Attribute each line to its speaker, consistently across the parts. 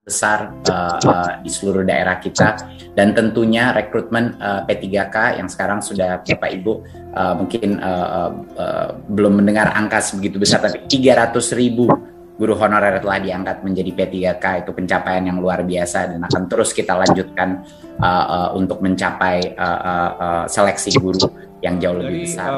Speaker 1: besar di seluruh daerah kita, dan tentunya rekrutmen P3K yang sekarang sudah Bapak Ibu mungkin belum mendengar angka sebegitu besar, tapi 300.000 guru honorer telah diangkat menjadi P3K. Itu pencapaian yang luar biasa dan akan terus kita lanjutkan untuk mencapai seleksi guru yang jauh lebih besar.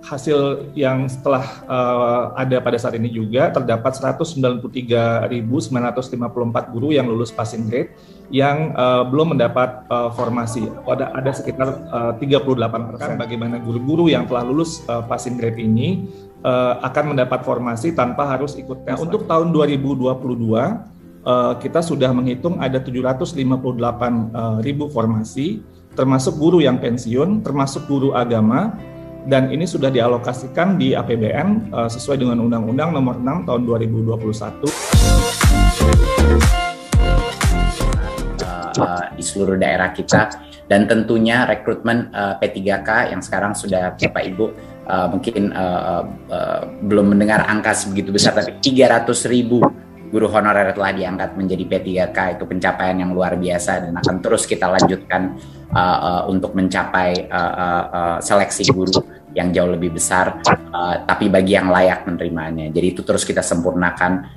Speaker 2: Hasil yang setelah ada pada saat ini juga terdapat 193.954 guru yang lulus passing grade yang belum mendapat formasi. Ada sekitar 38%. Bagaimana guru-guru yang telah lulus passing grade ini akan mendapat formasi tanpa harus ikut tes. Untuk tahun 2022 kita sudah menghitung ada 758.000 formasi, termasuk guru yang pensiun, termasuk guru agama. Dan ini sudah dialokasikan di APBN sesuai dengan Undang-Undang Nomor 6 Tahun 2021.
Speaker 1: Di seluruh daerah kita, dan tentunya rekrutmen P3K yang sekarang sudah Bapak Ibu mungkin belum mendengar angka sebegitu besar, tapi 300.000 guru honorer telah diangkat menjadi P3K. Itu pencapaian yang luar biasa dan akan terus kita lanjutkan untuk mencapai seleksi guru yang jauh lebih besar, tapi bagi yang layak menerimanya. Jadi itu terus kita sempurnakan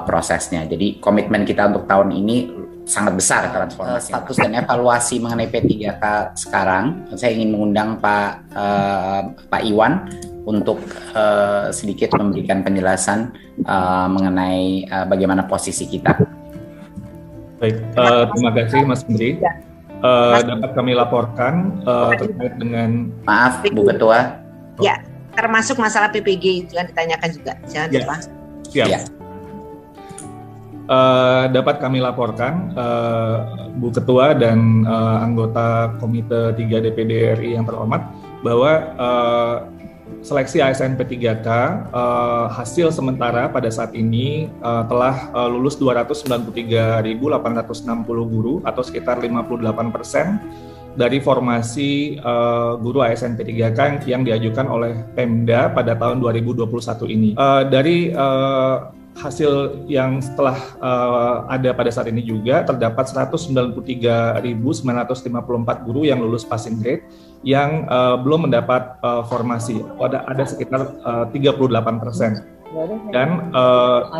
Speaker 1: prosesnya. Jadi komitmen kita untuk tahun ini sangat besar transformasi. Status dan evaluasi mengenai P3K sekarang, saya ingin mengundang Pak Iwan untuk sedikit memberikan penjelasan mengenai bagaimana posisi kita.
Speaker 2: Baik, terima kasih Mas Menteri. Dapat kami laporkan terkait dengan...
Speaker 1: Maaf Bu Ketua.
Speaker 3: Ya, termasuk masalah PPG yang ditanyakan juga. Jangan lupa.
Speaker 2: Siap. Ya. Dapat kami laporkan Bu Ketua dan anggota Komite 3 DPD RI yang terhormat bahwa seleksi ASN P3K hasil sementara pada saat ini telah lulus 293.860 guru atau sekitar 58% dari formasi guru ASN P3K yang diajukan oleh Pemda pada tahun 2021 ini. Dari hasil yang setelah ada pada saat ini juga terdapat 193.954 guru yang lulus passing grade yang belum mendapat formasi. Ada sekitar 38%. Dan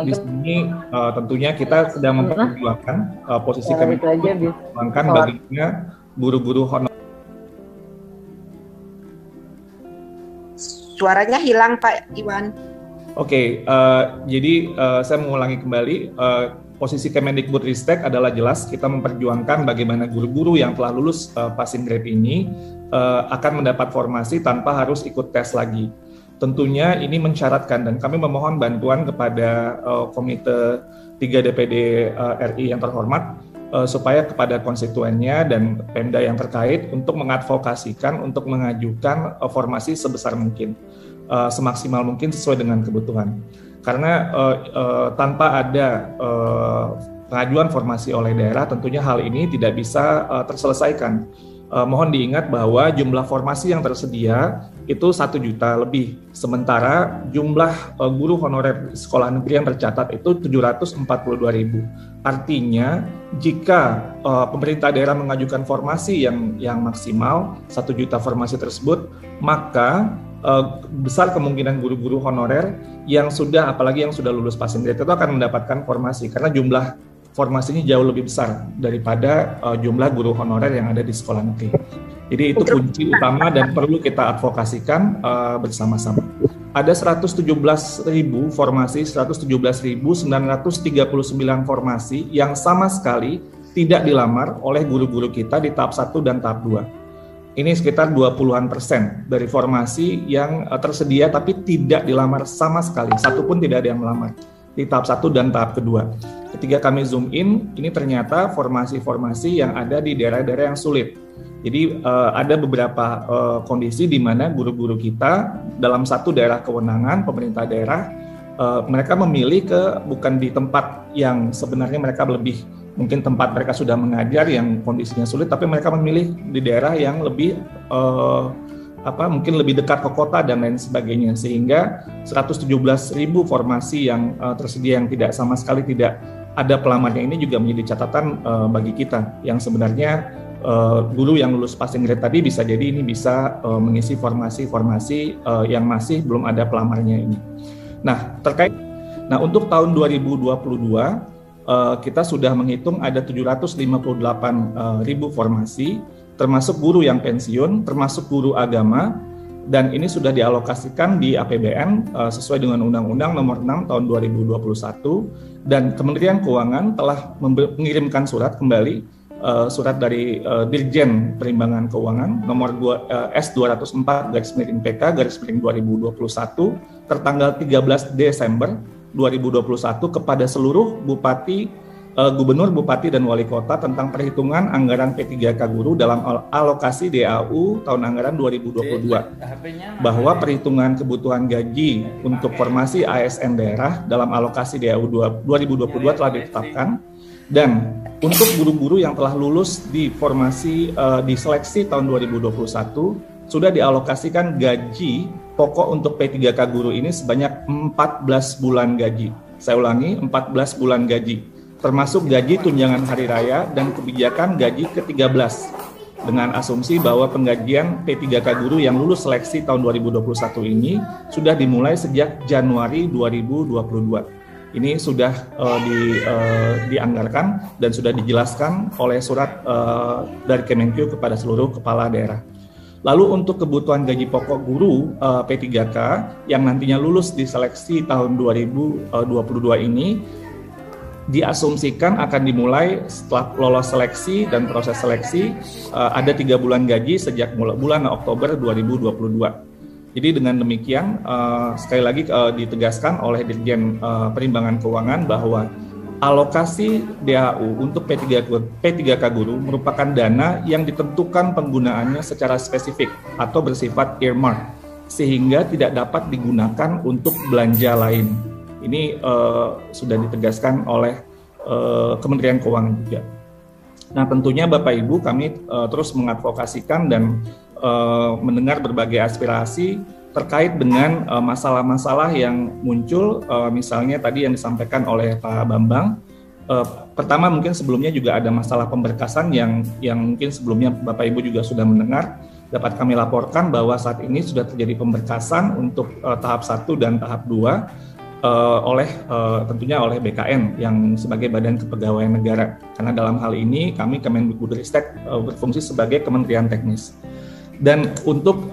Speaker 2: di sini tentunya kita sedang memperjuangkan posisi kami memperjuangkan baginya guru-guru honor.
Speaker 3: Suaranya hilang Pak Iwan.
Speaker 2: Oke, jadi saya mengulangi kembali, posisi Kemendikbudristek adalah jelas kita memperjuangkan bagaimana guru-guru yang telah lulus passing grade ini akan mendapat formasi tanpa harus ikut tes lagi. Tentunya ini mensyaratkan dan kami memohon bantuan kepada Komite 3 DPD RI yang terhormat supaya kepada konstituennya dan Pemda yang terkait untuk mengadvokasikan untuk mengajukan formasi sebesar mungkin, semaksimal mungkin sesuai dengan kebutuhan. Karena tanpa ada pengajuan formasi oleh daerah, tentunya hal ini tidak bisa terselesaikan. Mohon diingat bahwa jumlah formasi yang tersedia itu 1 juta lebih, sementara jumlah guru honorer sekolah negeri yang tercatat itu 742.000. Artinya jika pemerintah daerah mengajukan formasi yang maksimal 1 juta formasi tersebut, maka besar kemungkinan guru-guru honorer yang sudah, apalagi yang sudah lulus passing grade itu akan mendapatkan formasi karena jumlah formasinya jauh lebih besar daripada jumlah guru honorer yang ada di sekolah negeri. Jadi itu kunci utama dan perlu kita advokasikan bersama-sama. Ada 117.000 formasi, 117.939 formasi yang sama sekali tidak dilamar oleh guru-guru kita di tahap 1 dan tahap 2. Ini sekitar 20% dari formasi yang tersedia tapi tidak dilamar sama sekali, satu pun tidak ada yang melamar di tahap 1 dan tahap kedua. Ketika kami zoom in, ini ternyata formasi-formasi yang ada di daerah-daerah yang sulit. Jadi ada beberapa kondisi di mana guru-guru kita dalam satu daerah kewenangan pemerintah daerah, mereka memilih bukan di tempat yang sebenarnya mereka lebih, mungkin tempat mereka sudah mengajar yang kondisinya sulit, tapi mereka memilih di daerah yang lebih mungkin lebih dekat ke kota dan lain sebagainya, sehingga 117.000 formasi yang tersedia yang tidak sama sekali tidak ada pelamarnya ini juga menjadi catatan bagi kita yang sebenarnya guru yang lulus passing grade tadi bisa jadi ini bisa mengisi formasi-formasi yang masih belum ada pelamarnya ini. Nah, untuk tahun 2022 kita sudah menghitung ada 758.000 formasi, termasuk guru yang pensiun, termasuk guru agama, dan ini sudah dialokasikan di APBN sesuai dengan Undang-Undang Nomor 6 Tahun 2021, dan Kementerian Keuangan telah mengirimkan surat kembali, surat dari Dirjen Perimbangan Keuangan nomor S204/PK/2021 tertanggal 13 Desember 2021 kepada seluruh bupati, gubernur, bupati, dan wali kota tentang perhitungan anggaran P3K guru dalam alokasi DAU tahun anggaran 2022, bahwa perhitungan kebutuhan gaji untuk formasi ASN daerah dalam alokasi DAU 2022 telah ditetapkan, dan untuk guru-guru yang telah lulus di formasi di seleksi tahun 2021 sudah dialokasikan gaji pokok untuk P3K guru ini sebanyak 14 bulan gaji. Saya ulangi, 14 bulan gaji, termasuk gaji tunjangan hari raya dan kebijakan gaji ke-13, dengan asumsi bahwa penggajian P3K guru yang lulus seleksi tahun 2021 ini sudah dimulai sejak Januari 2022. Ini sudah dianggarkan dan sudah dijelaskan oleh surat dari Kemenkeu kepada seluruh kepala daerah. Lalu untuk kebutuhan gaji pokok guru P3K yang nantinya lulus di seleksi tahun 2022 ini diasumsikan akan dimulai setelah lolos seleksi dan proses seleksi, ada 3 bulan gaji sejak bulan Oktober 2022. Jadi dengan demikian sekali lagi ditegaskan oleh Dirjen Perimbangan Keuangan bahwa alokasi DAU untuk P3K guru merupakan dana yang ditentukan penggunaannya secara spesifik atau bersifat earmark, sehingga tidak dapat digunakan untuk belanja lain. Ini sudah ditegaskan oleh Kementerian Keuangan juga. Nah, tentunya Bapak Ibu, kami terus mengadvokasikan dan mendengar berbagai aspirasi terkait dengan masalah-masalah yang muncul, misalnya tadi yang disampaikan oleh Pak Bambang. Pertama, mungkin sebelumnya juga ada masalah pemberkasan yang mungkin sebelumnya Bapak Ibu juga sudah mendengar. Dapat kami laporkan bahwa saat ini sudah terjadi pemberkasan untuk tahap 1 dan tahap 2 tentunya oleh BKN yang sebagai Badan Kepegawaian Negara. Karena dalam hal ini kami Kemendikbudristek berfungsi sebagai kementerian teknis. Dan untuk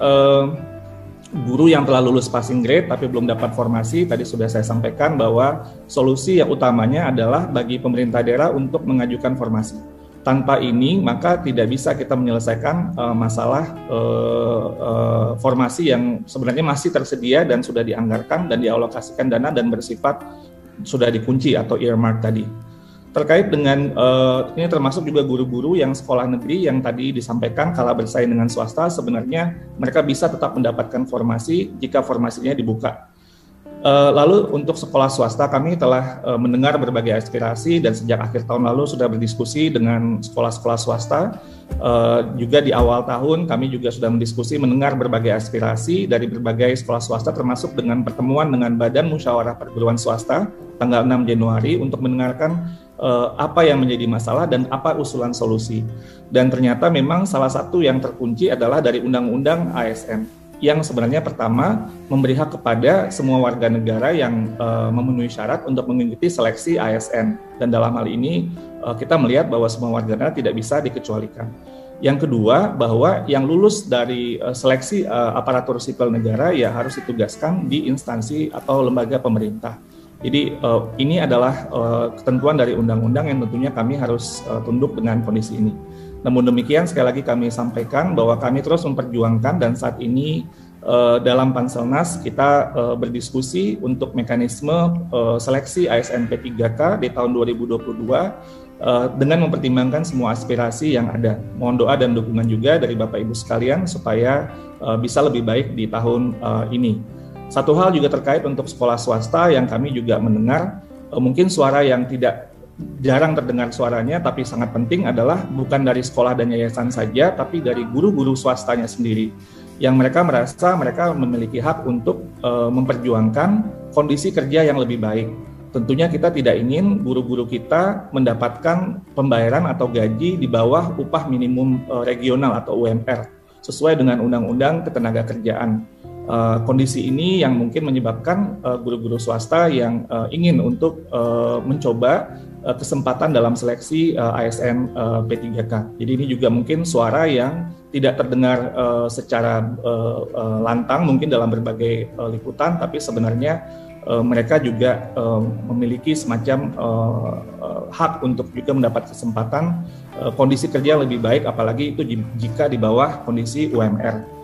Speaker 2: guru yang telah lulus passing grade tapi belum dapat formasi, tadi sudah saya sampaikan bahwa solusi yang utamanya adalah bagi pemerintah daerah untuk mengajukan formasi. Tanpa ini maka tidak bisa kita menyelesaikan masalah formasi yang sebenarnya masih tersedia dan sudah dianggarkan dan dialokasikan dana dan bersifat sudah dikunci atau earmark tadi. Terkait dengan ini termasuk juga guru-guru yang sekolah negeri yang tadi disampaikan kalah bersaing dengan swasta, sebenarnya mereka bisa tetap mendapatkan formasi jika formasinya dibuka. Lalu untuk sekolah swasta kami telah mendengar berbagai aspirasi dan sejak akhir tahun lalu sudah berdiskusi dengan sekolah-sekolah swasta. Juga di awal tahun kami juga sudah mendiskusi mendengar berbagai aspirasi dari berbagai sekolah swasta, termasuk dengan pertemuan dengan Badan Musyawarah Perguruan Swasta tanggal 6 Januari untuk mendengarkan apa yang menjadi masalah dan apa usulan solusi. Dan ternyata memang salah satu yang terkunci adalah dari Undang-Undang ASN yang sebenarnya pertama memberi hak kepada semua warga negara yang memenuhi syarat untuk mengikuti seleksi ASN, dan dalam hal ini kita melihat bahwa semua warga negara tidak bisa dikecualikan. Yang kedua, bahwa yang lulus dari seleksi aparatur sipil negara ya harus ditugaskan di instansi atau lembaga pemerintah. Jadi ini adalah ketentuan dari undang-undang yang tentunya kami harus tunduk dengan kondisi ini. Namun demikian sekali lagi kami sampaikan bahwa kami terus memperjuangkan, dan saat ini dalam Panselnas kita berdiskusi untuk mekanisme seleksi ASN P3K di tahun 2022 dengan mempertimbangkan semua aspirasi yang ada. Mohon doa dan dukungan juga dari Bapak Ibu sekalian supaya bisa lebih baik di tahun ini. Satu hal juga terkait untuk sekolah swasta yang kami juga mendengar, mungkin suara yang jarang terdengar suaranya tapi sangat penting adalah bukan dari sekolah dan yayasan saja, tapi dari guru-guru swastanya sendiri, yang mereka merasa mereka memiliki hak untuk memperjuangkan kondisi kerja yang lebih baik. tentunya kita tidak ingin guru-guru kita mendapatkan pembayaran atau gaji di bawah upah minimum regional atau UMR sesuai dengan Undang-Undang Ketenagakerjaan. Kondisi ini yang mungkin menyebabkan guru-guru swasta yang ingin untuk mencoba kesempatan dalam seleksi ASN P3K. Jadi ini juga mungkin suara yang tidak terdengar secara lantang mungkin dalam berbagai liputan, tapi sebenarnya mereka juga memiliki semacam hak untuk juga mendapat kesempatan kondisi kerja yang lebih baik, apalagi itu jika di bawah kondisi UMR.